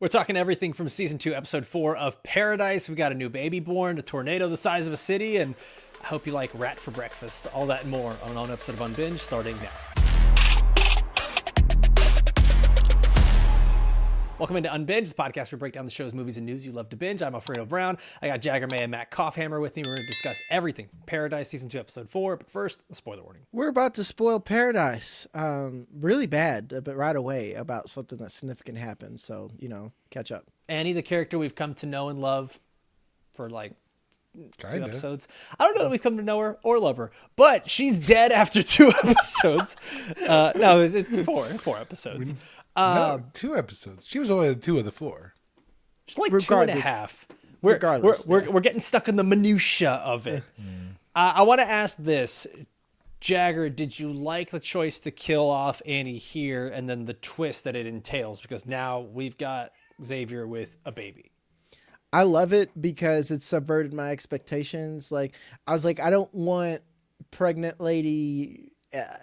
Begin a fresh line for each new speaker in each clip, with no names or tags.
We're talking everything from season 2, episode 4 of Paradise. We got a new baby born, a tornado the size of a city, and I hope you like Rat for Breakfast. All that and more on an episode of Unbinged starting now. Welcome into Unbinged, the podcast where we break down the show's movies and news you love to binge. I'm Alfredo Brown. I got Jagger, May, and Matt Kopfhamer with me. We're going to discuss everything from Paradise season 2, episode 4. But first, a spoiler warning.
We're about to spoil Paradise. Really bad, but right away about something that significant happened. So, catch up.
Annie, the character we've come to know and love for like
Kinda.
2 episodes. I don't know that we've come to know her or love her, but she's dead after 2 episodes. No, it's four episodes.
No, 2 episodes. She was only in 2 of the 4.
Just like
Regardless.
2.5. We're getting stuck in the minutia of it. I want to ask this, Jagger. Did you like the choice to kill off Annie here, and then the twist that it entails? Because now we've got Xavier with a baby.
I love it because it subverted my expectations. Like, I was like, I don't want pregnant lady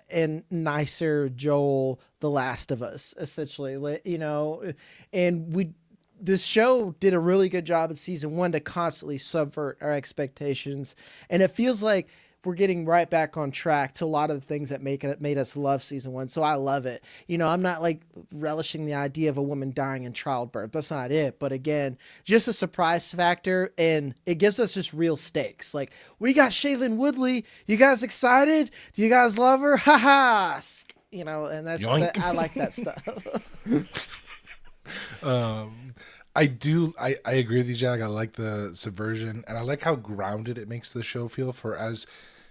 and nicer Joel, The Last of Us, essentially, and this show did a really good job in season 1 to constantly subvert our expectations. And it feels like we're getting right back on track to a lot of the things that made us love season 1. So I love it. I'm not like relishing the idea of a woman dying in childbirth. That's not it. But again, just a surprise factor, and it gives us just real stakes. Like, we got Shailene Woodley. You guys excited? Do you guys love her? Ha ha. And I like that stuff.
I agree with you, Jag. I like the subversion, and I like how grounded it makes the show feel, for as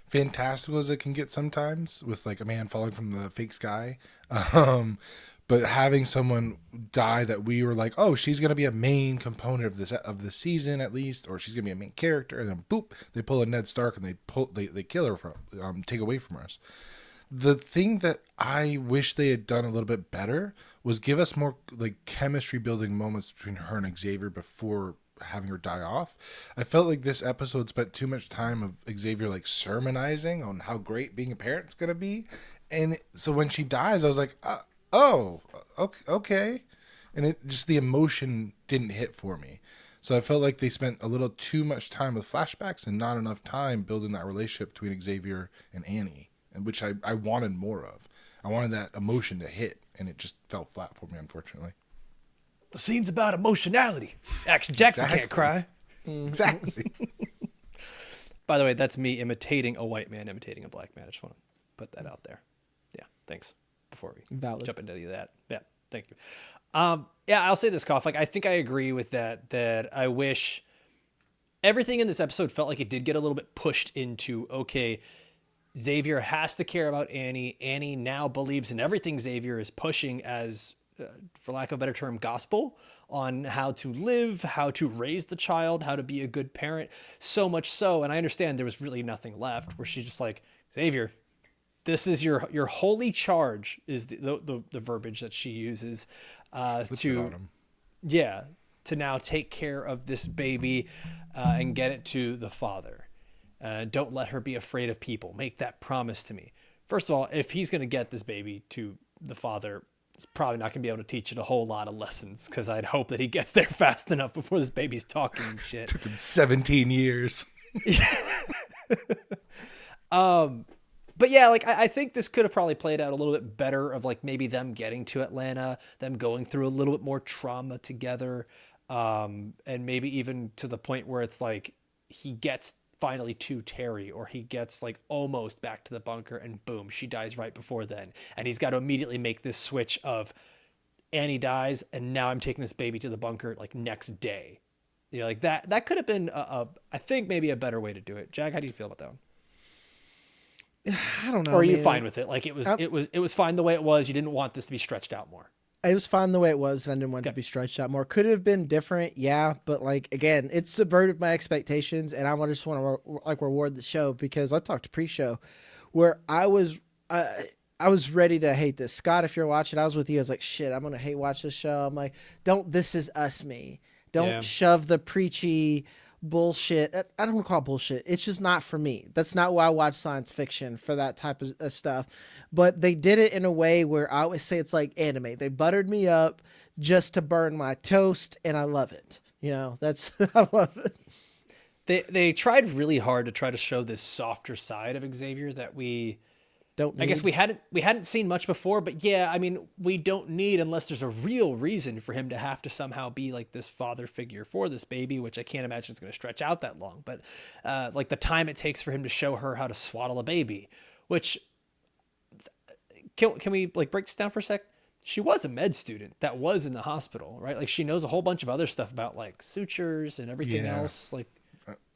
fantastical as it can get sometimes with like a man falling from the fake sky. But having someone die that we were like, oh, she's going to be a main component of the season at least, or she's going to be a main character, and then boop, they pull a Ned Stark and they kill her from take away from us. The thing that I wish they had done a little bit better was give us more like chemistry building moments between her and Xavier before having her die off. I felt like this episode spent too much time of Xavier like sermonizing on how great being a parent's going to be. And so when she dies, I was like, oh, okay. And it just, the emotion didn't hit for me. So I felt like they spent a little too much time with flashbacks and not enough time building that relationship between Xavier and Annie, and which I wanted more of. I wanted that emotion to hit, and it just fell flat for me, unfortunately.
The scene's about emotionality. Action Jackson
Exactly.
can't cry.
Exactly.
By the way, that's me imitating a white man imitating a black man. I just want to put that out there. Yeah, thanks. Before we jump into any of that. Yeah, thank you. Yeah, I'll say this, Koff. Like, I think I agree with that I wish everything in this episode felt like it did get a little bit pushed into, okay, Xavier has to care about Annie. Annie now believes in everything Xavier is pushing as, for lack of a better term, gospel on how to live, how to raise the child, how to be a good parent. So much so, and I understand there was really nothing left, where she's just like, Xavier, this is your holy charge, is the verbiage that she uses to now take care of this baby and get it to the father. Don't let her be afraid of people. Make that promise to me. First of all, if he's going to get this baby to the father, he's probably not going to be able to teach it a whole lot of lessons, because I'd hope that he gets there fast enough before this baby's talking and shit.
Took him 17 years.
But yeah, like I think this could have probably played out a little bit better, of like maybe them getting to Atlanta, them going through a little bit more trauma together, and maybe even to the point where it's like he gets finally to Terry, or he gets like almost back to the bunker, and boom, she dies right before then, and he's got to immediately make this switch of Annie dies, and now I'm taking this baby to the bunker like next day. Like that could have been I think maybe a better way to do it. Jag, how do you feel about that one?
I don't know.
Or are you fine with it? Like it was fine the way it was. You didn't want this to be stretched out more.
It was fine the way it was, and I didn't want it to be stretched out more. Could it have been different? Yeah, but like, again, it subverted my expectations, and I just want to reward the show, because I talked to pre-show where I was ready to hate this. Scott, if you're watching, I was with you. I was like, shit, I'm gonna watch this show. I'm like, don't This Is Us me. Don't shove the preachy bullshit. I don't want to call it bullshit. It's just not for me. That's not why I watch science fiction, for that type of stuff. But they did it in a way where I always say it's like anime. They buttered me up. just to burn my toast, and I love it. You know, that's I love it.
They tried really hard to try to show this softer side of Xavier that we
don't need.
I guess we hadn't seen much before, but yeah, I mean, we don't need unless there's a real reason for him to have to somehow be like this father figure for this baby, which I can't imagine is going to stretch out that long. But like the time it takes for him to show her how to swaddle a baby, which can we like break this down for a sec? She was a med student that was in the hospital, right? Like she knows a whole bunch of other stuff about like sutures and everything else. Like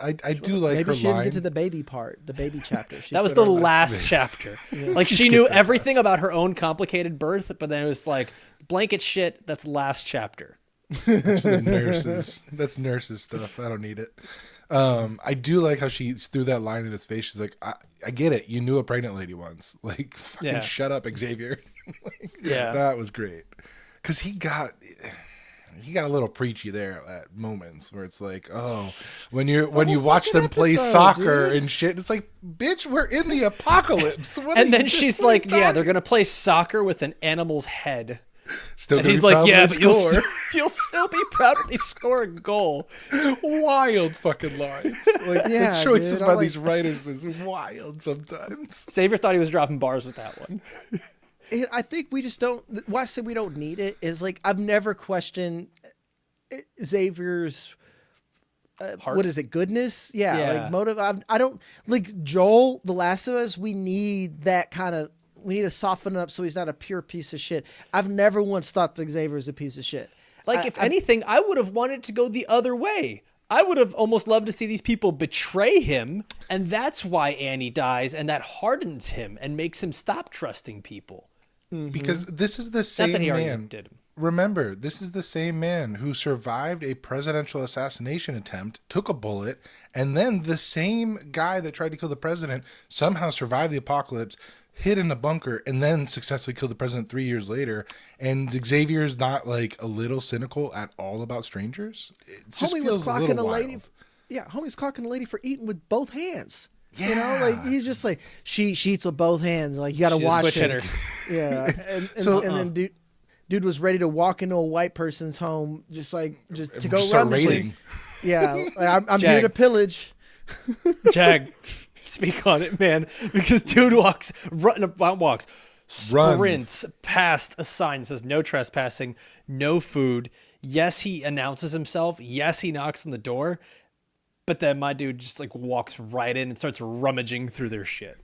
I do like
maybe
her
she didn't
line.
get to the baby part, the baby chapter.
That was the last chapter. Like she knew everything about her own complicated birth, but then it was like blanket shit. That's last chapter.
That's for the nurses. That's nurses stuff. I don't need it. I do like how she threw that line in his face. She's like, I get it. You knew a pregnant lady once. Like, fucking shut up, Xavier. That was great. Because he got a little preachy there at moments where it's like, oh, when you watch them play soccer and shit, it's like, bitch, we're in the apocalypse.
And then she's like, yeah, they're gonna play soccer with an animal's head.
Still
and he's like, yeah, but you'll still be proud if they score a goal.
Wild fucking lines. Like the choices by these writers is wild sometimes.
Xavier thought he was dropping bars with that one.
I think we just don't. Why I say we don't need it is like I've never questioned Xavier's what is it, goodness? Yeah, like motive. I don't like Joel, The Last of Us. We need that kind of. We need to soften up so he's not a pure piece of shit. I've never once thought that Xavier is a piece of shit.
Like if anything, I would have wanted to go the other way. I would have almost loved to see these people betray him, and that's why Annie dies, and that hardens him and makes him stop trusting people.
Because this is the same man. Remember, this is the same man who survived a presidential assassination attempt, took a bullet, and then the same guy that tried to kill the president somehow survived the apocalypse, hid in a bunker, and then successfully killed the president 3 years later. And Xavier's not like a little cynical at all about strangers. It just feels a little wild.
Homie's clocking a lady for eating with both hands. Yeah. You know, like he's just like she eats with both hands. Like you got to watch it. Yeah, and then dude was ready to walk into a white person's home, just to go run the place. Yeah, like, I'm here to pillage.
Jag, speak on it, man, because dude sprints past a sign that says no trespassing, no food. Yes, he announces himself. Yes, he knocks on the door. But then my dude just like walks right in and starts rummaging through their shit.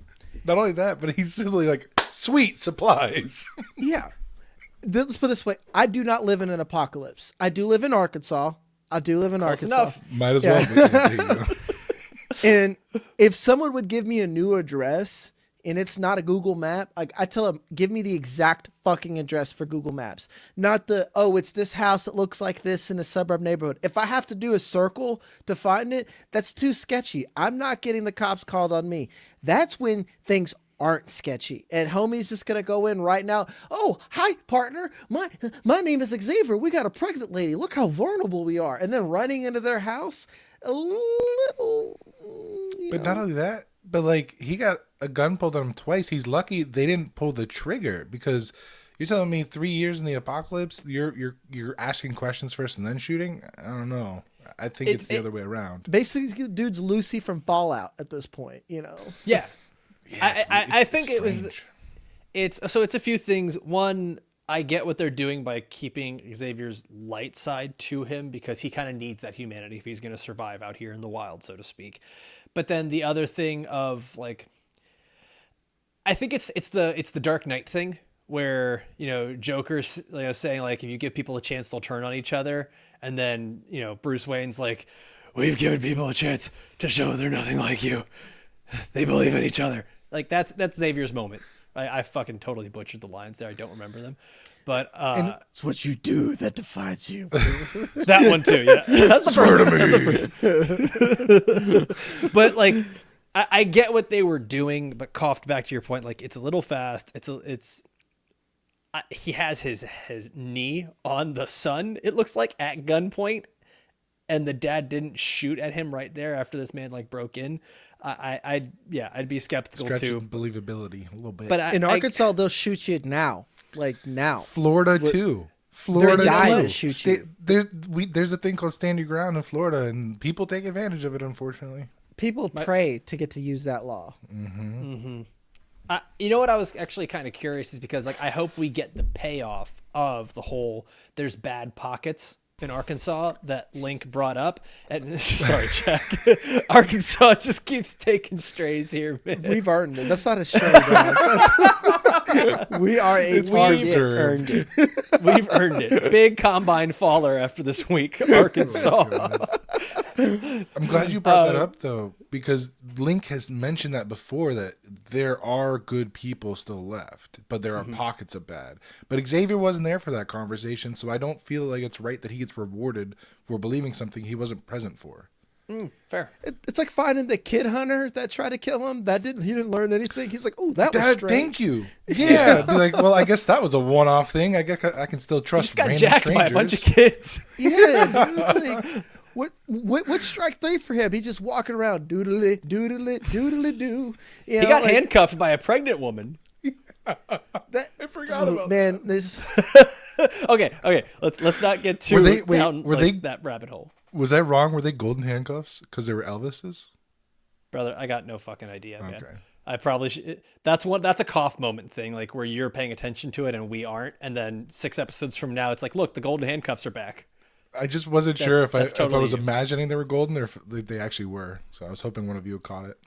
Not only that, but he's just like, sweet supplies.
Yeah. Let's put it this way. I do not live in an apocalypse. I do live in Arkansas. Close enough.
Might as well. Yeah.
And if someone would give me a new address and it's not a Google map, like I tell them, give me the exact fucking address for Google Maps. Not it's this house that looks like this in a suburb neighborhood. If I have to do a circle to find it, that's too sketchy. I'm not getting the cops called on me. That's when things aren't sketchy. And homie's just going to go in right now. Oh, hi, partner. My name is Xavier. We got a pregnant lady. Look how vulnerable we are. And then running into their house, a little...
But not only that, but like he got a gun pulled on him twice. He's lucky they didn't pull the trigger, because you're telling me 3 years in the apocalypse, you're asking questions first and then shooting? I don't know. I think it's the other way around.
Basically, dude's Lucy from Fallout at this point, you know?
Yeah. I think
strange.
It's a few things. One, I get what they're doing by keeping Xavier's light side to him, because he kind of needs that humanity if he's going to survive out here in the wild, so to speak. But then the other thing of like, I think it's the Dark Knight thing where, you know, Joker's saying like, if you give people a chance, they'll turn on each other. And then, you know, Bruce Wayne's like, we've given people a chance to show they're nothing like you. They believe in each other. Like that's Xavier's moment. I fucking totally butchered the lines there. I don't remember them. But
it's what you do that defines you.
That one too, yeah. That's the first. But like, I get what they were doing, but coughed back to your point. Like, it's a little fast. He has his knee on the son, it looks like, at gunpoint, and the dad didn't shoot at him right there after this man like broke in. I'd be skeptical too.
Believability a little bit.
But in Arkansas, they'll shoot you now. Like now.
Florida too. Florida
to
too.
shoot you.
There's a thing called stand your ground in Florida, and people take advantage of it. Unfortunately,
people pray to get to use that law.
You know what I was actually kind of curious is because like I hope we get the payoff of the whole there's bad pockets in Arkansas that Link brought up. And sorry, Jack. Arkansas just keeps taking strays here, man.
We've earned it. That's not a stray, dog. We are a
deserved.
earned it.
We've earned it. Big combine faller after this week, Arkansas.
I'm glad you brought that up though, because Link has mentioned that before, that there are good people still left, but there are pockets of bad. But Xavier wasn't there for that conversation, so I don't feel like it's right that he gets rewarded for believing something he wasn't present for.
Fair.
It's like finding the kid hunter that tried to kill him. He didn't learn anything. He's like, oh, that was
Dad,
strange.
thank you. Yeah. Be like, well, I guess that was a one-off thing. I guess I can still trust
He just got
random
jacked
strangers.
by a bunch of kids.
Yeah, dude. Like, what's strike 3 for him? He's just walking around doodly doodly doodly doo.
He got handcuffed by a pregnant woman.
I forgot about
man. This
Okay. Let's not get too down that rabbit hole.
Was I wrong? Were they golden handcuffs because they were Elvis's?
Brother, I got no fucking idea, man.
Okay.
I probably should. That's a cough moment thing, like where you're paying attention to it and we aren't, and then 6 episodes from now, it's like, look, the golden handcuffs are back.
I just wasn't sure if I was
you.
imagining they were golden or if they actually were. So I was hoping one of you caught it.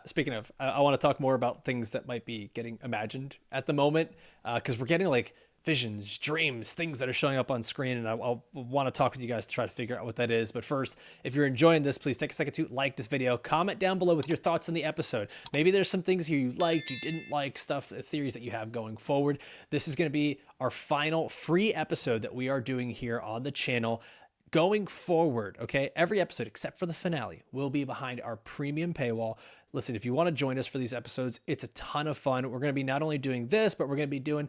Speaking of, I want to talk more about things that might be getting imagined at the moment, because we're getting like visions, dreams, things that are showing up on screen, and I'll want to talk with you guys to try to figure out what that is. But first, if you're enjoying this, please take a second to like this video, comment down below with your thoughts on the episode. Maybe there's some things here you liked, you didn't like, stuff, theories that you have going forward. This is going to be our final free episode that we are doing here on the channel. Going forward, okay, every episode except for the finale will be behind our premium paywall. Listen, if you want to join us for these episodes, it's a ton of fun. We're going to be not only doing this, but we're going to be doing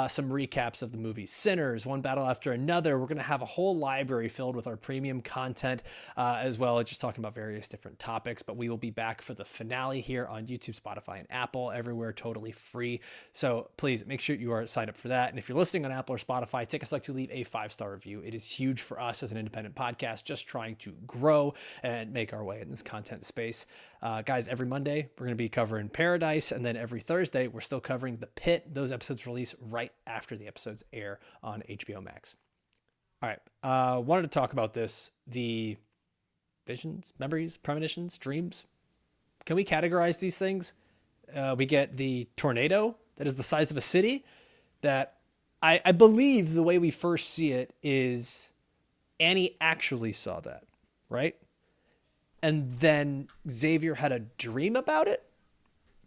some recaps of the movie Sinners, one battle after another. We're going to have a whole library filled with our premium content, as well as just talking about various different topics. But we will be back for the finale here on YouTube, Spotify, and Apple, everywhere totally free. So please make sure you are signed up for that. And if you're listening on Apple or Spotify, take a sec to leave a 5-star review. It is huge for us as an independent podcast, just trying to grow and make our way in this content space. Guys, every Monday, we're going to be covering Paradise, and then every Thursday, we're still covering The Pit. Those episodes release right after the episodes air on HBO Max. All right, wanted to talk about this, the visions, memories, premonitions, dreams. Can we categorize these things? We get the tornado that is the size of a city that I believe the way we first see it is Annie actually saw that, right? And then Xavier had a dream about it.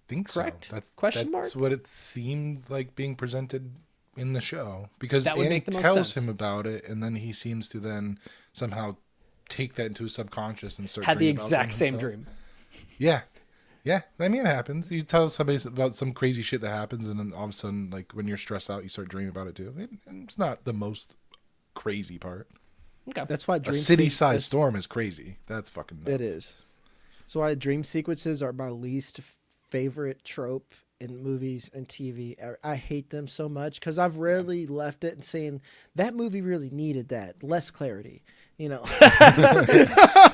Think
correct?
So.
That's
what it seemed like being presented in the show, because
that would
Annie
make the most
tells
sense.
him about it, and then he seems to then somehow take that into his subconscious and start
had the
dreaming about
exact same
himself.
dream.
Yeah. I mean, it happens. You tell somebody about some crazy shit that happens, and then all of a sudden, like when you're stressed out, you start dreaming about it too. It's not the most crazy part.
Okay.
That's why
A city-sized storm is crazy. That's fucking nuts.
It is. So why dream sequences are my least favorite trope in movies and TV. I hate them so much because I've rarely left it and saying that movie really needed that less clarity. You know.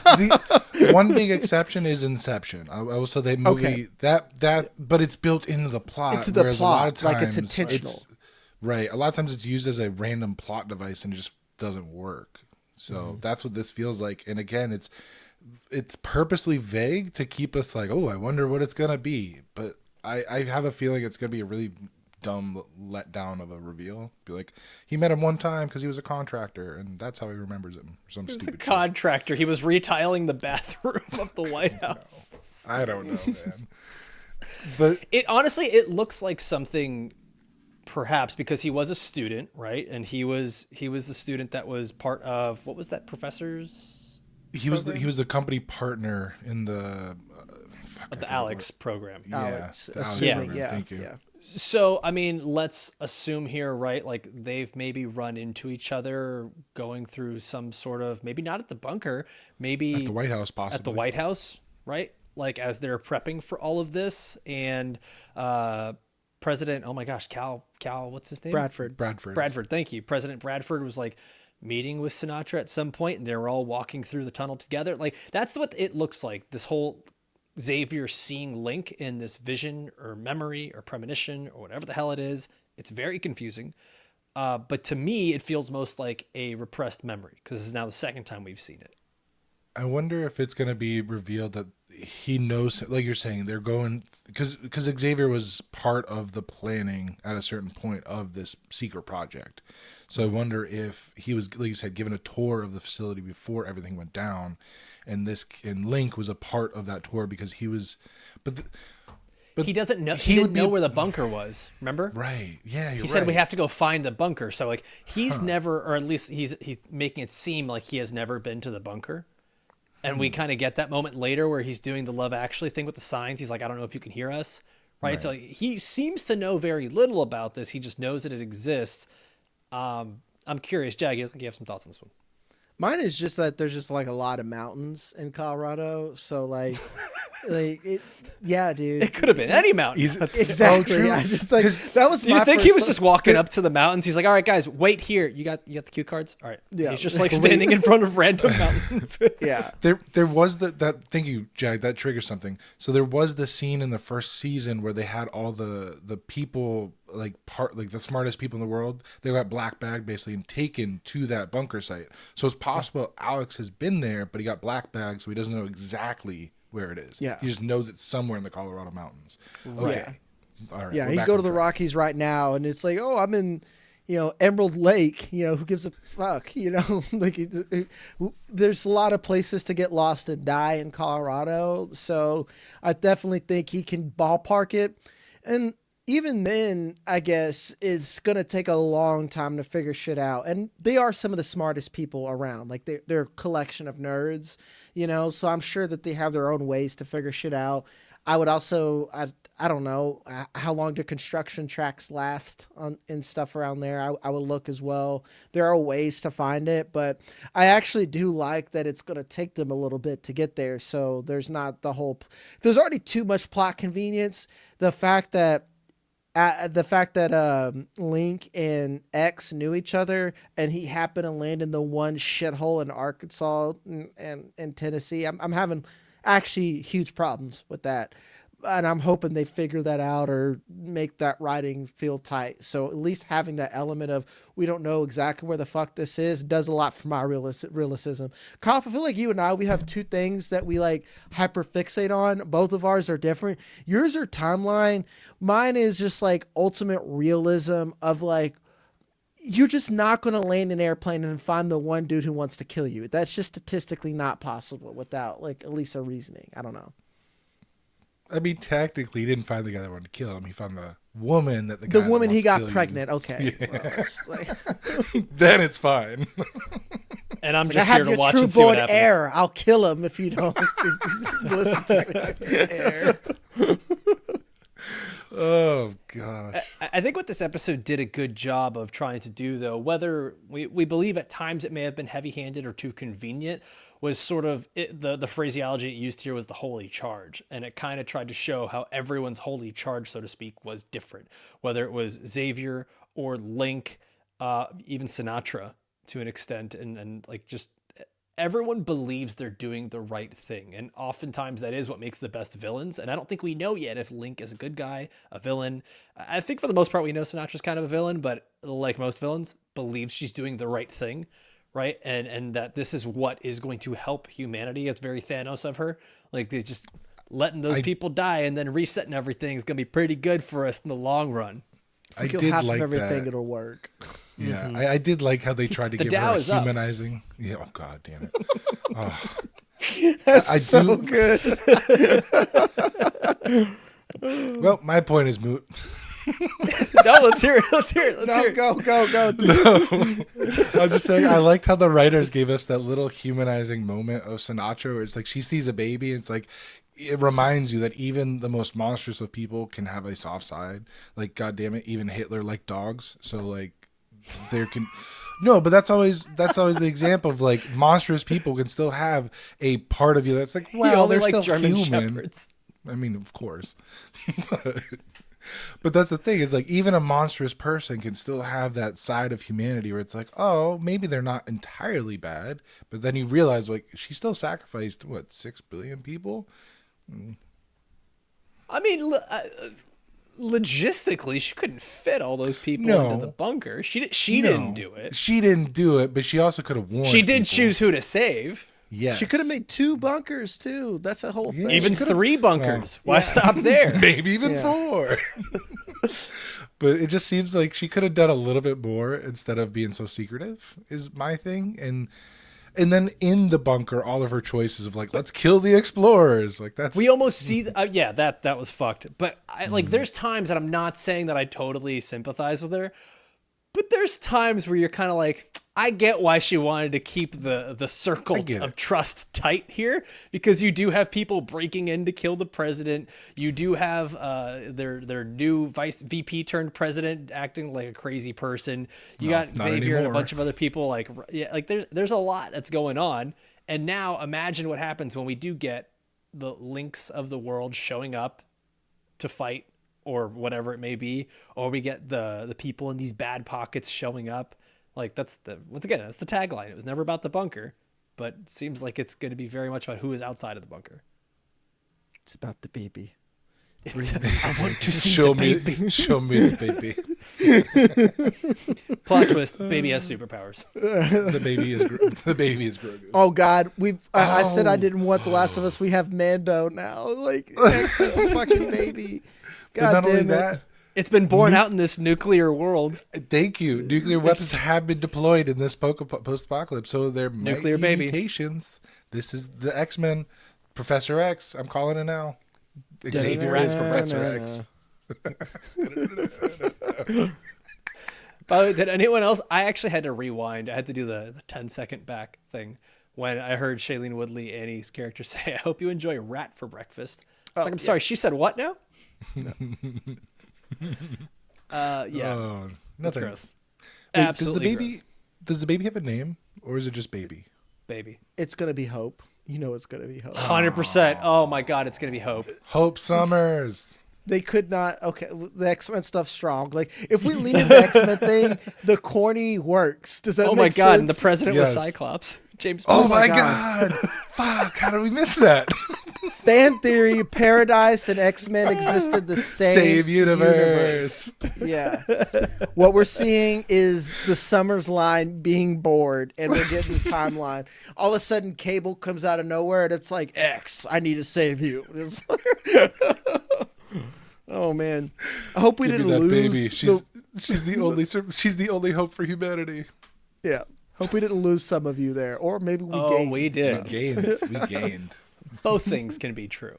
The one big exception is Inception. I will say that movie that, but it's built into the plot.
It's the plot,
a lot of times,
like it's intentional.
Right. A lot of times it's used as a random plot device and it just doesn't work. So that's what this feels like. And again, it's purposely vague to keep us like, oh, I wonder what it's gonna be. But I have a feeling it's gonna be a really dumb letdown of a reveal. Be like, he met him one time because he was a contractor, and that's how he remembers him. Or some stupid
a contractor. He was retiling the bathroom of the White House.
I don't know, man. But
it looks like something. Perhaps because he was a student, right? And he was the student that was part of, what was that professor's program?
He was the company partner in the
Alex program.
Alex,
program.
Yeah.
Thank you.
Yeah.
So, I mean, let's assume here, right? Like they've maybe run into each other going through some sort of, maybe not at the bunker, maybe
At the White House, possibly.
At the White House, right? Like as they're prepping for all of this, and President, oh my gosh, Cal, what's his name?
Bradford.
Thank you. President Bradford was like meeting with Sinatra at some point, and they were all walking through the tunnel together. Like that's what it looks like. This whole Xavier seeing Link in this vision or memory or premonition or whatever the hell it is. It's very confusing. But to me, it feels most like a repressed memory because this is now the second time we've seen it.
I wonder if it's going to be revealed that he knows, like you're saying, they're going, because Xavier was part of the planning at a certain point of this secret project. So I wonder if he was, like you said, given a tour of the facility before everything went down, and Link was a part of that tour because he was, but
he doesn't know. He didn't know where the bunker was. Remember?
Right. Yeah.
He said we have to go find the bunker. So like he's never, or at least he's making it seem like he has never been to the bunker. And we kind of get that moment later where he's doing the Love Actually thing with the signs. He's like, I don't know if you can hear us. Right. So he seems to know very little about this. He just knows that it exists. I'm curious, Jag, you have some thoughts on this one?
Mine is just that there's just like a lot of mountains in Colorado. So like it, yeah, dude.
It could have been any mountain.
Exactly. I just like that was.
Do you think he was just walking up to the mountains? He's like, all right, guys, wait here. You got the cue cards. All right.
Yeah.
He's just like standing in front of random mountains.
Yeah.
There was that. Thank you, Jag. That triggers something. So there was the scene in the first season where they had all the people like the smartest people in the world. They got black bagged basically and taken to that bunker site. So it's possible Alex has been there, but he got black bagged, so he doesn't know exactly where it is.
Yeah.
He just knows it's somewhere in the Colorado mountains. Okay.
Yeah.
All right.
Yeah. He'd go to the Rockies right now, and it's like, oh, I'm in, Emerald Lake. Who gives a fuck? Like there's a lot of places to get lost and die in Colorado. So I definitely think he can ballpark it, and even then, I guess, it's going to take a long time to figure shit out. And they are some of the smartest people around. Like, they're a collection of nerds, So I'm sure that they have their own ways to figure shit out. I would also, I don't know, how long do construction tracks last and stuff around there? I would look as well. There are ways to find it. But I actually do like that it's going to take them a little bit to get there. So there's not there's already too much plot convenience. The fact that Link and X knew each other and he happened to land in the one shithole in Arkansas and Tennessee. I'm having actually huge problems with that. And I'm hoping they figure that out or make that writing feel tight. So at least having that element of we don't know exactly where the fuck this is does a lot for my realism. Kyle, I feel like you and I, we have two things that we like hyper fixate on. Both of ours are different. Yours are timeline. Mine is just like ultimate realism of like, you're just not going to land an airplane and find the one dude who wants to kill you. That's just statistically not possible without like at least a reasoning. I don't know.
I mean, technically, he didn't find the guy that wanted to kill him. He found the woman that
the woman he got pregnant. Okay,
yeah. Then it's fine.
And I'm
just
here to watch and see what happens.
I have your true-born heir. I'll kill him if you don't listen to me.
Oh gosh.
I think what this episode did a good job of trying to do, though, whether we believe at times it may have been heavy-handed or too convenient, was sort of the phraseology it used here was the holy charge. And it kind of tried to show how everyone's holy charge, so to speak, was different, whether it was Xavier or Link, even Sinatra to an extent. And like just everyone believes they're doing the right thing. And oftentimes that is what makes the best villains. And I don't think we know yet if Link is a good guy, a villain. I think for the most part, we know Sinatra's kind of a villain, but like most villains, believes she's doing the right thing. Right. And that this is what is going to help humanity. It's very Thanos of her. Like they're just letting those people die and then resetting everything is going to be pretty good for us in the long run.
I did half like of everything, it'll work.
Yeah. Mm-hmm. I did like how they tried to give her a humanizing. Up. Yeah. Oh God damn it. Oh.
That's so good.
Well, my point is moot.
No, let's hear it.
Go.
No. I'm just saying, I liked how the writers gave us that little humanizing moment of Sinatra where it's like she sees a baby and it's like, it reminds you that even the most monstrous of people can have a soft side. Like, God damn it, even Hitler liked dogs. So like there can... No, but that's always the example of like monstrous people can still have a part of you that's like, well, they're still German human. Shepherds. I mean, of course. But that's the thing, is like even a monstrous person can still have that side of humanity where it's like, oh, maybe they're not entirely bad, but then you realize like she still sacrificed 6 billion people.
I mean, logistically, she couldn't fit all those people into the bunker. She didn't do it.
She didn't do it, but she also could have warned.
She did
people.
choose who to save.
Yes.
She could have made 2 bunkers too. That's a whole thing.
Even 3 bunkers. Why stop there?
Maybe even 4. But it just seems like she could have done a little bit more instead of being so secretive, is my thing. And then in the bunker, all of her choices of like, let's kill the explorers. Like that's
we almost see. That was fucked. But there's times that I'm not saying that I totally sympathize with her, but there's times where you're kind of like, I get why she wanted to keep the circle of trust tight here, because you do have people breaking in to kill the president. You do have their new VP turned president acting like a crazy person. You got Xavier and a bunch of other people. There's a lot that's going on. And now imagine what happens when we do get the links of the world showing up to fight or whatever it may be, or we get the people in these bad pockets showing up. Like that's the tagline. It was never about the bunker, but it seems like it's going to be very much about who is outside of the bunker.
It's about the baby.
I want to see
show
the baby.
Show me the baby.
Plot twist: baby has superpowers.
The baby is Grogu.
Oh God, I said I didn't want The Last of Us. We have Mando now. Like X is a fucking baby. God
not
damn
only
it.
that,
it's been born out in this nuclear world.
Thank you. Nuclear weapons have been deployed in this post-apocalypse, so there might be mutations. This is the X-Men. Professor X. I'm calling it now. Xavier is Professor X.
By the way, did anyone else? I actually had to rewind. I had to do the 10-second back thing when I heard Shailene Woodley, Annie's character, say, "I hope you enjoy rat for breakfast." I'm sorry. She said what now? No. Yeah.
Oh, nothing.
Gross.
Wait,
Absolutely.
Does the baby have a name, or is it just baby?
Baby.
It's gonna be Hope. You know it's gonna be Hope.
100%. Oh my God, it's gonna be Hope.
Hope Summers.
They could not. Okay, the X-Men stuff's strong. Like if we lean into the X-Men thing, the corny works. Does that?
Oh
make
my God!
sense?
And the president was Cyclops. James.
Oh my God! Fuck! How did we miss that?
Fan theory: Paradise and X-Men existed the same
universe.
Yeah. What we're seeing is the Summers line being bored, and we're getting the timeline. All of a sudden, Cable comes out of nowhere, and it's like, X, I need to save you. It's like, oh man, I hope we didn't lose.
Baby. She's the only hope for humanity.
Yeah. Hope we didn't lose some of you there, or maybe we gained.
We did.
We gained.
Both things can be true.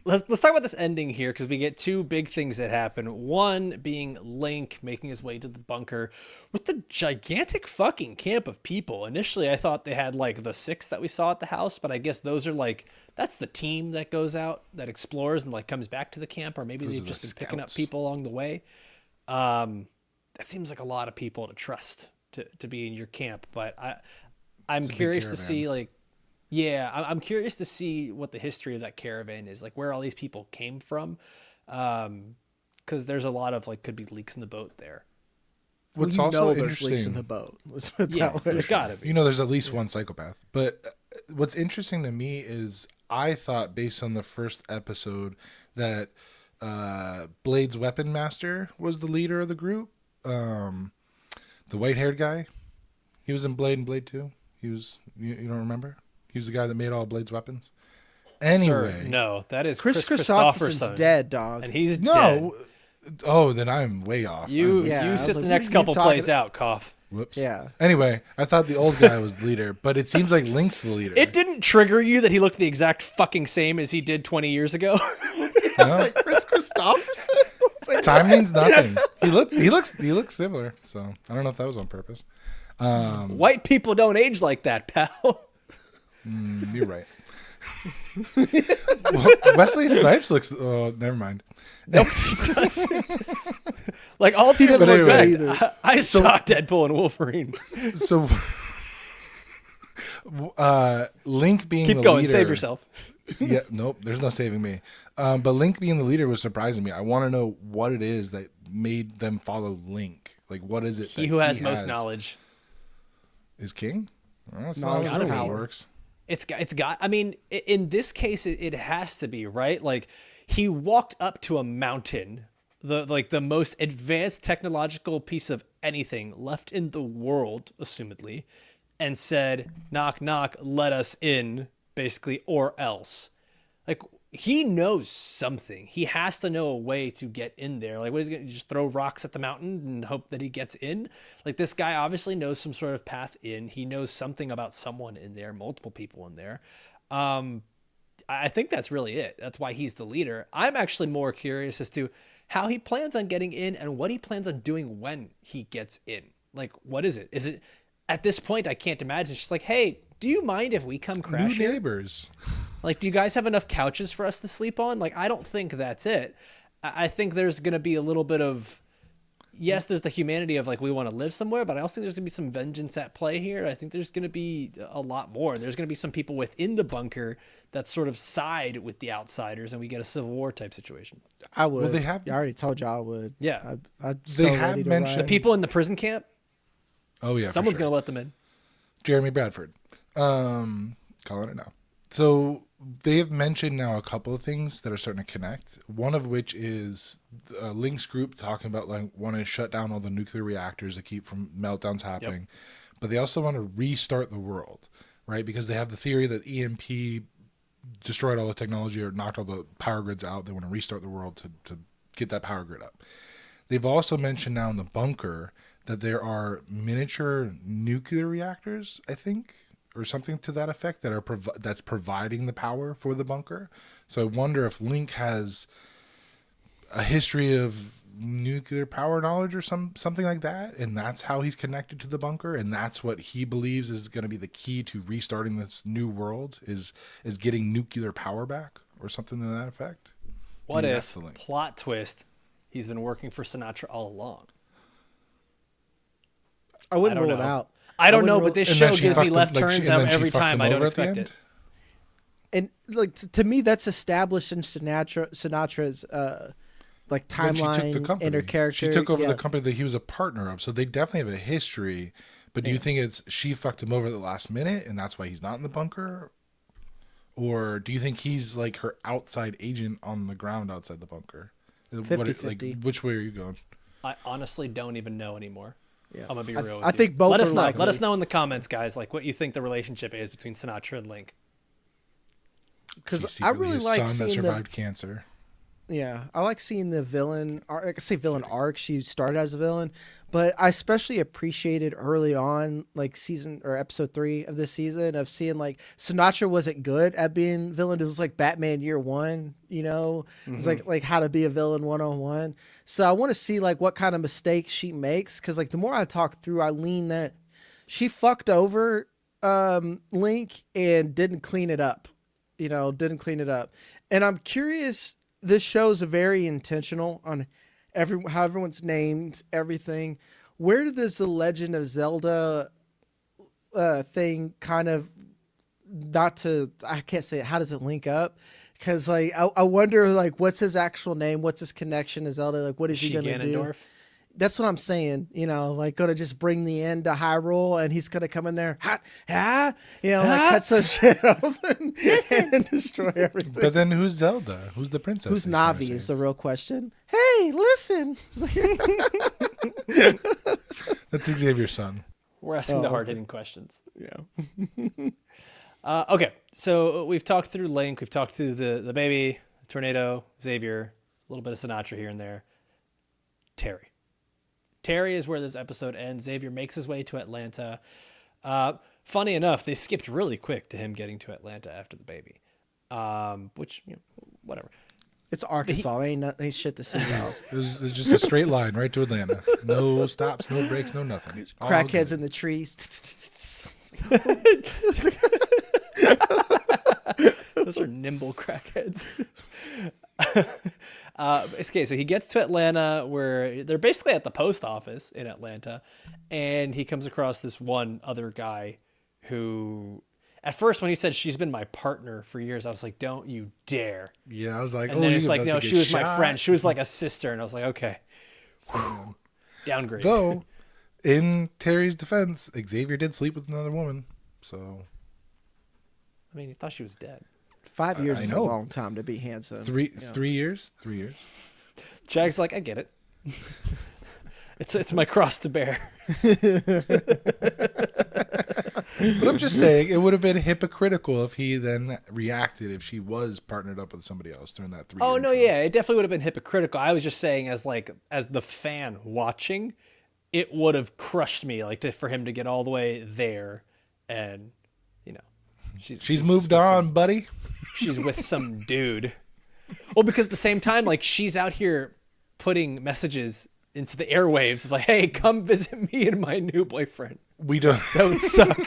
Let's talk about this ending here, because we get 2 big things that happen. One being Link making his way to the bunker with the gigantic fucking camp of people. Initially, I thought they had like the 6 that we saw at the house, but I guess those are that's the team that goes out, that explores and comes back to the camp, or maybe they've just been picking up people along the way. That seems like a lot of people to trust to be in your camp, but I'm curious to see I'm curious to see what the history of that caravan is, like where all these people came from, because there's a lot of could be leaks in the boat there.
What's also interesting,
leaks in the boat.
There's gotta be.
There's at least one psychopath. But what's interesting to me is I thought, based on the first episode, that Blade's weapon master was the leader of the group. The white-haired guy, he was in Blade and Blade 2. He was, you don't remember? He was the guy that made all Blade's weapons. Anyway.
Sir, no, that is
Chris Christopherson's dead, dog.
And he's dead.
Oh, then I'm way off.
You sit the next couple plays out, Cough.
Whoops.
Yeah.
Anyway, I thought the old guy was the leader, but it seems like Link's the leader.
It didn't trigger you that he looked the exact fucking same as he did 20 years ago?
I was like, Chris Christopherson?
Time means nothing. He looks similar, so I don't know if that was on purpose.
White people don't age like that, pal.
You're right. Wesley Snipes looks. Oh, never mind.
Nope, he doesn't. All due respect, I saw Deadpool and Wolverine.
So, Link being
keep
the
going,
leader,
save yourself.
Yeah, nope. There's no saving me. But Link being the leader was surprising me. I want to know what it is that made them follow Link. Like, what is it?
He who has most knowledge
is king. Well, that's
Knowledge
not
is
how it
power.
works.
It's got. I mean, in this case, it has to be right. Like he walked up to a mountain, the most advanced technological piece of anything left in the world, assumedly, and said, "Knock, knock, let us in," basically, or else. Like he knows something. He has to know a way to get in there. Like, what is he gonna just throw rocks at the mountain and hope that he gets in? Like this guy obviously knows some sort of path in. He knows something about someone in there, multiple people in there. I think that's really it. That's why he's the leader. I'm actually more curious as to how he plans on getting in and what he plans on doing when he gets in. Like, what is it? Is it at this point? I can't imagine. It's just like, hey, do you mind if we come crash
New
here?
neighbors.
Like, do you guys have enough couches for us to sleep on? Like, I don't think that's it. I think there's going to be a little bit of, yes, there's the humanity of like, we want to live somewhere, but I also think there's going to be some vengeance at play here. I think there's going to be a lot more. There's going to be some people within the bunker that sort of side with the outsiders and we get a civil war type situation.
I would.
Well, they have.
I already told you I would.
Yeah.
They
have mentioned-
The people in the prison camp,
Oh yeah,
someone's
for sure.
going to let them in.
Jeremy Bradford. Calling it now. So they have mentioned now a couple of things that are starting to connect. One of which is Link's group talking about like wanting to shut down all the nuclear reactors to keep from meltdowns happening. Yep. But they also want to restart the world, right? Because they have the theory that EMP destroyed all the technology or knocked all the power grids out. They want to restart the world to get that power grid up. They've also mentioned now in the bunker that there are miniature nuclear reactors, I think, or something to that effect, that are that's providing the power for the bunker. So I wonder if Link has a history of nuclear power knowledge or something like that, and that's how he's connected to the bunker, and that's what he believes is going to be the key to restarting this new world is getting nuclear power back or something to that effect.
What if, plot twist, he's been working for Sinatra all along?
I wouldn't rule it out.
I don't know, but this show gives me left turns every time. I don't expect it.
And like to me, that's established in Sinatra's like timeline, inner character.
She took over the company that he was a partner of, so they definitely have a history. But do you think it's she fucked him over at the last minute, and that's why he's not in the bunker? Or do you think he's like her outside agent on the ground outside the bunker?
50-50.
Like, which way are you going?
I honestly don't even know anymore.
Yeah.
I'm gonna be real with you.
I think both.
Let us know.
Likely.
Let us know in the comments, guys, like what you think the relationship is between Sinatra and Link.
Because I really like
son that
seeing
survived cancer.
Yeah, I like seeing the villain. I could say villain arc. She started as a villain, but I especially appreciated early on, like season or episode 3 of this season, of seeing like Sinatra wasn't good at being villain. It was like Batman Year One, you know. It's like how to be a villain 101. So I want to see like what kind of mistakes she makes, because like the more I talk through, I lean that she fucked over Link and didn't clean it up. Didn't clean it up, and I'm curious. This show is very intentional on how everyone's named everything. Where does the Legend of Zelda thing kind of I can't say it. How does it link up? Because like I wonder like what's his actual name? What's his connection to Zelda? Like what is he gonna do? That's what I'm saying. Like gonna just bring the end to Hyrule, and he's gonna come in there, like cut some shit off and destroy everything.
But then who's Zelda? Who's the princess?
Who's Navi is the real question. Hey, listen.
That's Xavier's son.
We're asking the hard-hitting questions.
Yeah.
Okay, so we've talked through Link. We've talked through the baby, Tornado, Xavier, a little bit of Sinatra here and there. Terry is where this episode ends. Xavier makes his way to Atlanta. Funny enough, they skipped really quick to him getting to Atlanta after the baby, which, whatever.
It's Arkansas. Ain't shit to see about.
It was just a straight line right to Atlanta. No stops, no breaks, no nothing.
Crackheads in the trees.
Those are nimble crackheads. Okay, so he gets to Atlanta, where they're basically at the post office in Atlanta, and he comes across this one other guy who, At first, when he said she's been my partner for years, I was like, don't you dare.
Yeah, I was like,
And then it's like, no, she was my friend. She was like a sister. And I was like, okay. Downgrade.
Though, in Terry's defense, Xavier did sleep with another woman. So.
I mean, he thought she was dead.
5 years is a long time to be handsome.
3 years? 3 years.
Jag's like, I get it. It's my cross to bear.
But I'm just saying, it would have been hypocritical if he then reacted if she was partnered up with somebody else during that 3 years.
Oh, no, yeah. It definitely would have been hypocritical. I was just saying as the fan watching, it would have crushed me for him to get all the way there and,
she's moved on, buddy.
She's with some dude. Well, because at the same time, she's out here putting messages into the airwaves of hey, come visit me and my new boyfriend.
We don't.
That would suck.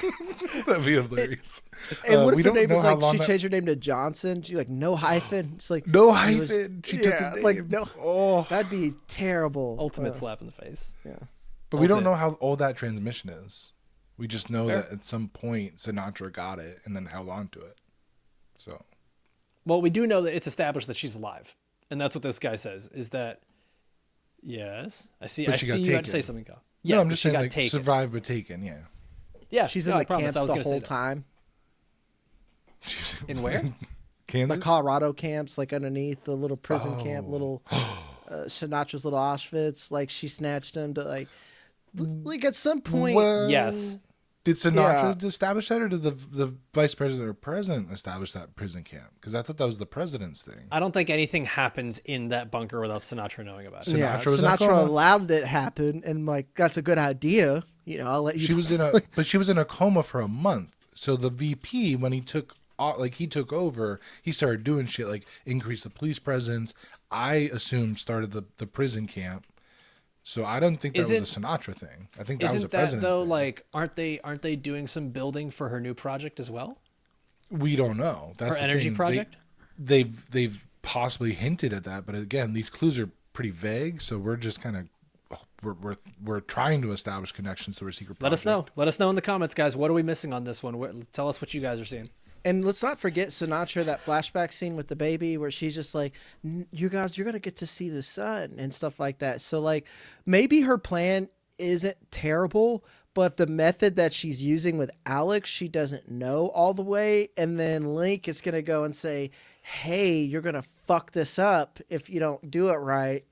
That'd be hilarious.
And what if her name was she changed her name to Johnson? She no hyphen. It's like
no hyphen. She took his name.
No. Oh, that'd be terrible.
Ultimate slap in the face.
Yeah.
But we don't know how old that transmission is. We just know that at some point Sinatra got it and then held on to it. So.
Well, we do know that it's established that she's alive, and that's what this guy says. Is that yes? I see. I see you had to say something, Kyle. Yes,
no, I'm just saying survived but taken. Yeah.
Yeah,
she's in the camps the whole time.
In where?
Kansas?
The Colorado camps, underneath the little prison camp, little Sinatra's little Auschwitz. She snatched him to at some point.
Well,
yes.
Did Sinatra establish that, or did the vice president or president establish that prison camp? Because I thought that was the president's thing.
I don't think anything happens in that bunker without Sinatra knowing about it.
Sinatra allowed it to happen, and that's a good idea. I'll let you.
She was in a coma for a month. So the VP, when he took over, he started doing shit like increase the police presence. I assume started the prison camp. So I don't think that was a Sinatra thing. I think that was a president thing.
Aren't they doing some building for her new project as well?
We don't know. That's
her energy project?
They've possibly hinted at that, but again, these clues are pretty vague, so we're just kind of we're trying to establish connections to her secret project.
Let us know in the comments, guys. What are we missing on this one? Tell us what you guys are seeing.
And let's not forget Sinatra, that flashback scene with the baby where she's just like, you guys, you're going to get to see the sun and stuff like that. So maybe her plan isn't terrible, but the method that she's using with Alex, she doesn't know all the way. And then Link is going to go and say, hey, you're going to fuck this up if you don't do it right,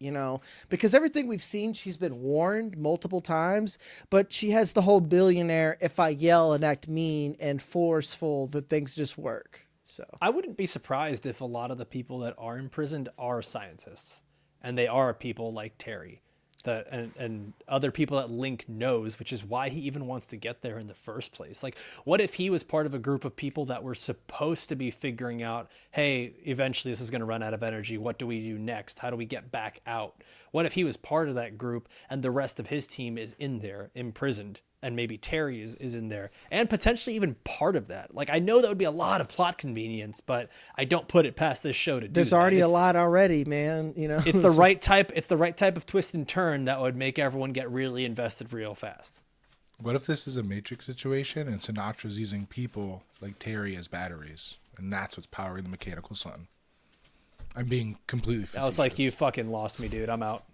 because everything we've seen, she's been warned multiple times, but she has the whole billionaire, if I yell and act mean and forceful, that things just work. So
I wouldn't be surprised if a lot of the people that are imprisoned are scientists, and they are people like Terry. And other people that Link knows, which is why he even wants to get there in the first place. What if he was part of a group of people that were supposed to be figuring out, hey, eventually this is going to run out of energy. What do we do next? How do we get back out? What if he was part of that group and the rest of his team is in there, imprisoned, and maybe Terry is in there, and potentially even part of that? I know that would be a lot of plot convenience, but I don't put it past this show to do
There's already a lot already, man.
It's the right type. It's the right type of twist and turn that would make everyone get really invested real fast.
What if this is a Matrix situation and Sinatra's using people like Terry as batteries, and that's what's powering the mechanical sun? I'm being completely facetious.
I was like, you fucking lost me, dude. I'm out.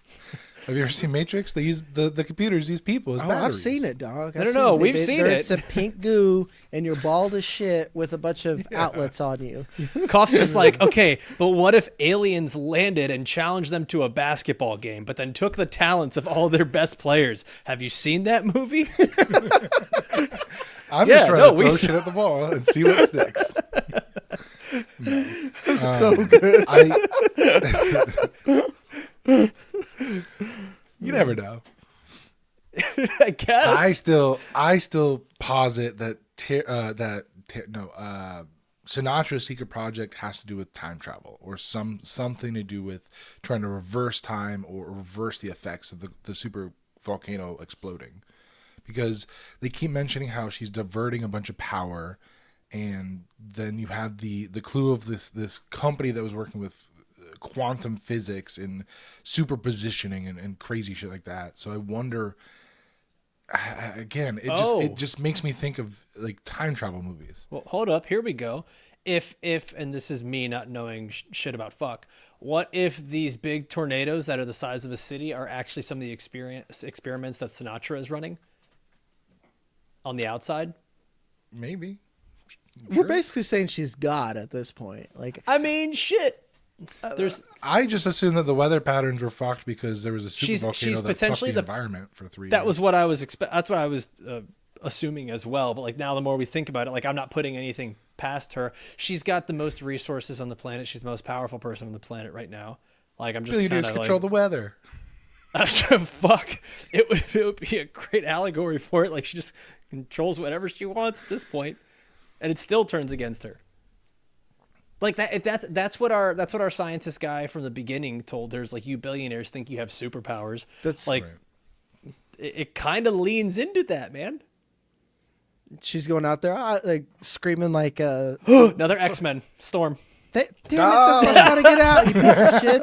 Have you ever seen Matrix? They use the computers, these people as batteries.
I've seen it, dog.
No, we've seen it.
It's a pink goo, and you're bald as shit with a bunch of outlets on you.
Koff's just like, okay, but what if aliens landed and challenged them to a basketball game, but then took the talents of all their best players? Have you seen that movie?
I'm just trying to throw shit at the wall and see what sticks.
So good.
You never know.
I guess.
I still posit that Sinatra's secret project has to do with time travel or something to do with trying to reverse time or reverse the effects of the super volcano exploding, because they keep mentioning how she's diverting a bunch of power, and then you have the clue of this company that was working with quantum physics and superpositioning and crazy shit like that. So I wonder, again, it just makes me think of like time travel movies.
Well, hold up. Here we go. If and this is me not knowing shit about fuck. What if these big tornadoes that are the size of a city are actually some of the experiments that Sinatra is running on the outside?
Maybe.
We're basically saying she's God at this point. Like,
I mean, shit.
I just assumed that the weather patterns were fucked because there was a super volcano
she's
that
potentially
fucked the environment for 3 years.
That was what I was that's what I was assuming as well. But like now, the more we think about it, like I'm not putting anything past her. She's got the most resources on the planet. She's the most powerful person on the planet right now. Like I'm just
billionaires control the weather.
Fuck. It would be a great allegory for it. Like she just controls whatever she wants at this point, and it still turns against her. Like that, if that's what our scientist guy from the beginning told her, is like, you billionaires think you have superpowers. That's like, right. It kind of leans into that, man.
She's going out there like screaming like
another X-Men Storm.
Damn it, this one's trying to get out, you piece of shit.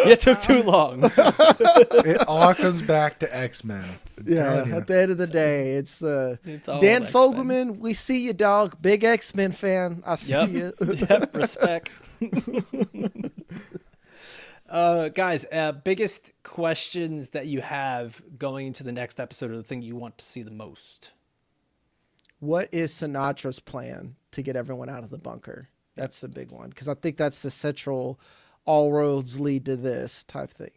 It took too long.
It all comes back to X-Men.
Yeah, at the end of the day, it's Dan
X-Men.
Fogelman, we see you, dog. Big X-Men fan. I see you.
Yep, respect. Guys, biggest questions that you have going into the next episode, or the thing you want to see the most?
What is Sinatra's plan to get everyone out of the bunker? That's the big one, because I think that's the central all roads lead to this type thing.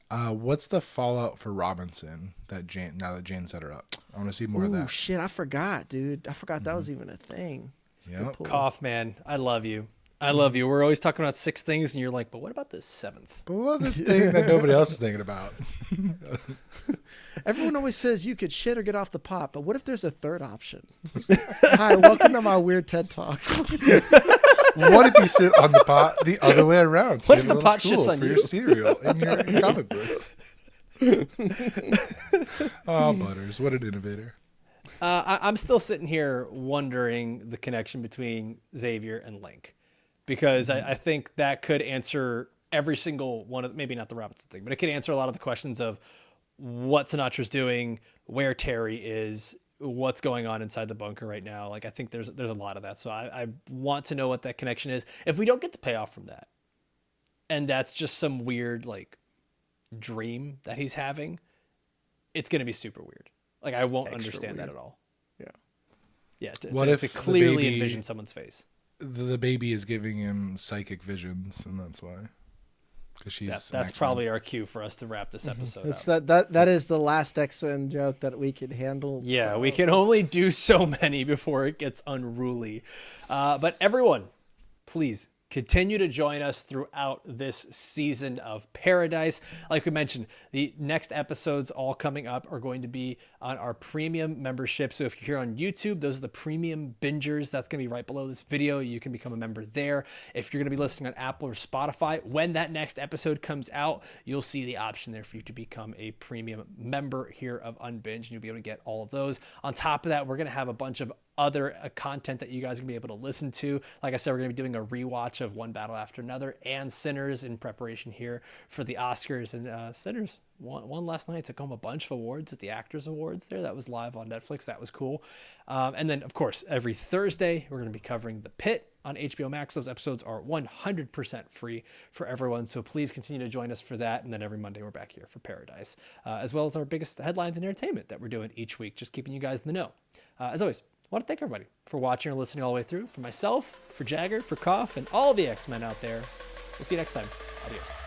What's the fallout for Robinson now that Jane set her up? I want to see more of that.
Oh, shit, I forgot, dude. I forgot that was even a thing.
Yep.
Kopfhamer, I love you. I love you. We're always talking about 6 things, and you're like, but what about this 7th?
But what about this thing that nobody else is thinking about?
Everyone always says you could shit or get off the pot, but what if there's a third option? Hi, welcome to my weird TED Talk.
What if you sit on the pot the other way around?
What if the pot shits on
for
you?
your cereal and your comic books? Oh, Butters, what an innovator.
I'm still sitting here wondering the connection between Xavier and Link, because I think that could answer every single one of, maybe not the Robinson thing, but it could answer a lot of the questions of what Sinatra's doing, where Terry is, what's going on inside the bunker right now. Like, I think there's a lot of that. So I want to know what that connection is. If we don't get the payoff from that, and that's just some weird like dream that he's having, it's going to be super weird. Like, I won't understand weird. That at all. Yeah. To clearly envision someone's face.
The baby is giving him psychic visions, and that's why.
That's probably our cue for us to wrap this episode
up. That is the last X-Men joke that we could handle.
Yeah, so we can only do so many before it gets unruly. But everyone, please continue to join us throughout this season of Paradise. Like we mentioned, the next episodes all coming up are going to be on our premium membership. So if you're here on YouTube, those are the premium bingers. That's going to be right below this video. You can become a member there. If you're going to be listening on Apple or Spotify, when that next episode comes out, you'll see the option there for you to become a premium member here of Unbinged, and you'll be able to get all of those. On top of that, we're going to have a bunch of other content that you guys are going to be able to listen to. Like I said, we're going to be doing a rewatch of One Battle After Another and Sinners in preparation here for the Oscars. And Sinners won last night. Took home a bunch of awards at the Actors Awards there. That was live on Netflix. That was cool. And then, of course, every Thursday, we're going to be covering The Pit on HBO Max. Those episodes are 100% free for everyone. So please continue to join us for that. And then every Monday, we're back here for Paradise, as well as our biggest headlines and entertainment that we're doing each week, just keeping you guys in the know. As always, I want to thank everybody for watching or listening all the way through. For myself, for Jagger, for Kopf, and all the X-Men out there. We'll see you next time. Adios.